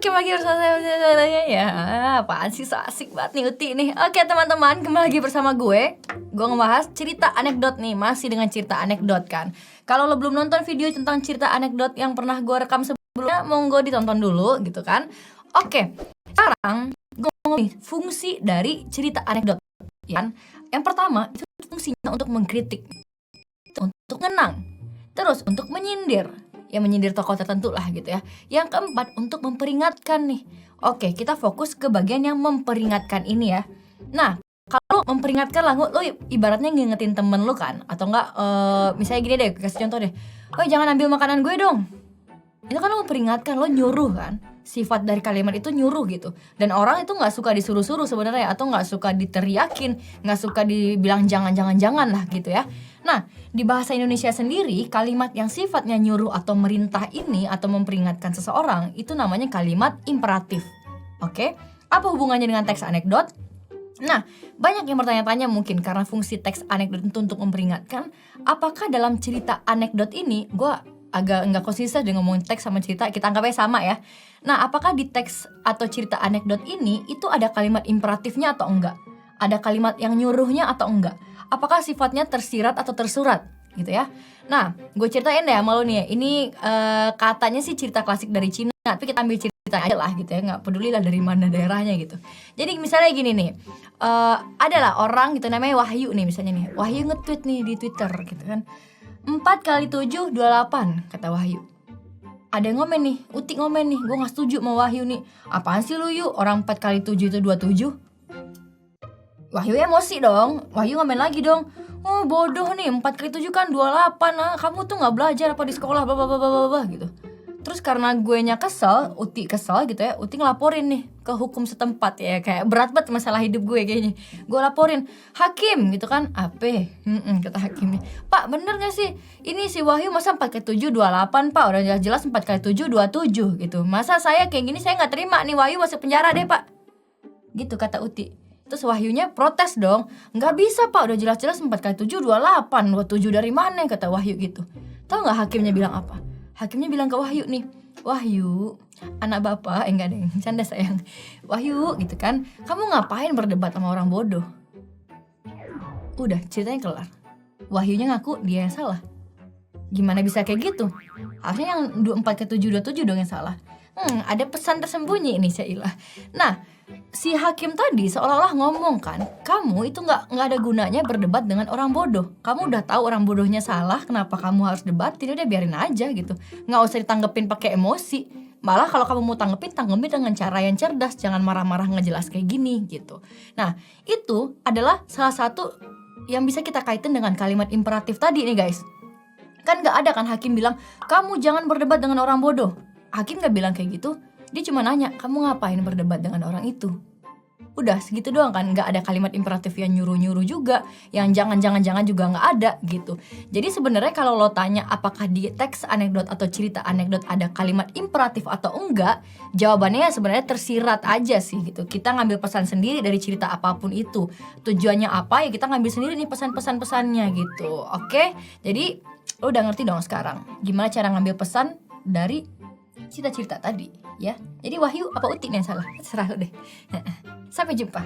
kembali lagi bersama saya. Ya, apaan sih, so asik banget nih Uti nih. Oke teman-teman, kembali lagi bersama gue ngebahas cerita anekdot nih. Masih dengan cerita anekdot kan. Kalau lo belum nonton video tentang cerita anekdot yang pernah gue rekam sebelumnya, monggo ditonton dulu gitu kan. Oke, sekarang gue ngomongin fungsi dari cerita anekdot kan. Yang pertama, itu fungsinya untuk mengkritik, untuk mengenang, terus untuk menyindir, ya menyindir tokoh tertentu lah gitu ya. Yang keempat, untuk memperingatkan nih. Oke, kita fokus ke bagian yang memperingatkan ini ya. Nah, kalau memperingatkan lah, lo ibaratnya ngingetin temen lo kan, atau enggak misalnya gini deh, kasih contoh deh. Oh jangan ambil makanan gue dong. Itu kan lo memperingatkan, lo nyuruh kan. Sifat dari kalimat itu nyuruh gitu. Dan orang itu gak suka disuruh-suruh sebenarnya, atau gak suka diteriakin, gak suka dibilang jangan lah gitu ya. Nah, di bahasa Indonesia sendiri, kalimat yang sifatnya nyuruh atau merintah ini atau memperingatkan seseorang itu namanya kalimat imperatif. Oke? Apa hubungannya dengan teks anekdot? Nah, banyak yang bertanya-tanya mungkin karena fungsi teks anekdot itu untuk memperingatkan, apakah dalam cerita anekdot ini, gue agak nggak konsisten dengan ngomongin teks sama cerita, kita anggapnya sama ya. Nah, apakah di teks atau cerita anekdot ini itu ada kalimat imperatifnya atau enggak? Ada kalimat yang nyuruhnya atau enggak? Apakah sifatnya tersirat atau tersurat gitu ya? Nah, gue ceritain deh sama lo nih ya. Ini katanya sih cerita klasik dari Cina, tapi kita ambil cerita aja lah gitu ya, nggak peduli lah dari mana daerahnya gitu. Jadi misalnya gini nih, adalah orang gitu namanya Wahyu nih misalnya nih. Wahyu nge-tweet nih di Twitter gitu kan. 4 kali 7 28 kata Wahyu. Ada yang ngomen nih, Uti ngomen nih, gue gak setuju sama Wahyu nih. Apaan sih lu Yu, orang 4 kali 7 itu 27. Wahyu emosi dong, Wahyu ngomen lagi dong. Oh bodoh nih, 4 kali 7 kan 28 ah. Kamu tuh gak belajar apa di sekolah bla bla bla bla bla gitu. Terus karena guenya kesel, Uti kesel gitu ya, Uti ngelaporin nih ke hukum setempat ya. Kayak berat banget masalah hidup gue kayaknya. Gue laporin, hakim gitu kan, apa? Kata hakimnya, Pak bener gak sih? Ini si Wahyu masa 4 kali 7 28 Pak, udah jelas 4 kali 7 27 gitu. Masa saya kayak gini saya gak terima nih, Wahyu masuk penjara deh Pak. Gitu kata Uti. Terus Wahyunya protes dong, gak bisa Pak, udah jelas-jelas 4 kali 7 28, 27 dari mana kata Wahyu gitu. Tahu gak hakimnya bilang apa? Hakimnya bilang ke Wahyu nih, Wahyu, anak bapak, enggak deh, canda sayang. Wahyu gitu kan, kamu ngapain berdebat sama orang bodoh? Udah, ceritanya kelar. Wahyunya ngaku dia yang salah. Gimana bisa kayak gitu? Harusnya yang 4 ke 7 27 dong yang salah. Ada pesan tersembunyi ini Syailah. Nah, si hakim tadi seolah-olah ngomong kan, kamu itu nggak ada gunanya berdebat dengan orang bodoh. Kamu udah tahu orang bodohnya salah, kenapa kamu harus debatin? Udah biarin aja gitu, nggak usah ditanggepin pakai emosi. Malah kalau kamu mau tanggepin dengan cara yang cerdas, jangan marah-marah ngejelas kayak gini gitu. Nah, itu adalah salah satu yang bisa kita kaitin dengan kalimat imperatif tadi nih guys. Kan nggak ada kan hakim bilang, kamu jangan berdebat dengan orang bodoh. Hakim nggak bilang kayak gitu. Dia cuma nanya, kamu ngapain berdebat dengan orang itu? Udah segitu doang kan, nggak ada kalimat imperatif yang nyuruh-nyuruh juga, yang jangan juga nggak ada gitu. Jadi sebenarnya kalau lo tanya apakah di teks anekdot atau cerita anekdot ada kalimat imperatif atau enggak, jawabannya sebenarnya tersirat aja sih gitu. Kita ngambil pesan sendiri dari cerita apapun itu. Tujuannya apa ya kita ngambil sendiri nih pesan-pesannya gitu. Oke? Jadi lo udah ngerti dong sekarang gimana cara ngambil pesan dari cerita-cerita tadi ya. Jadi Wahyu apa Uti yang salah? Terserah lo deh. Sampai jumpa.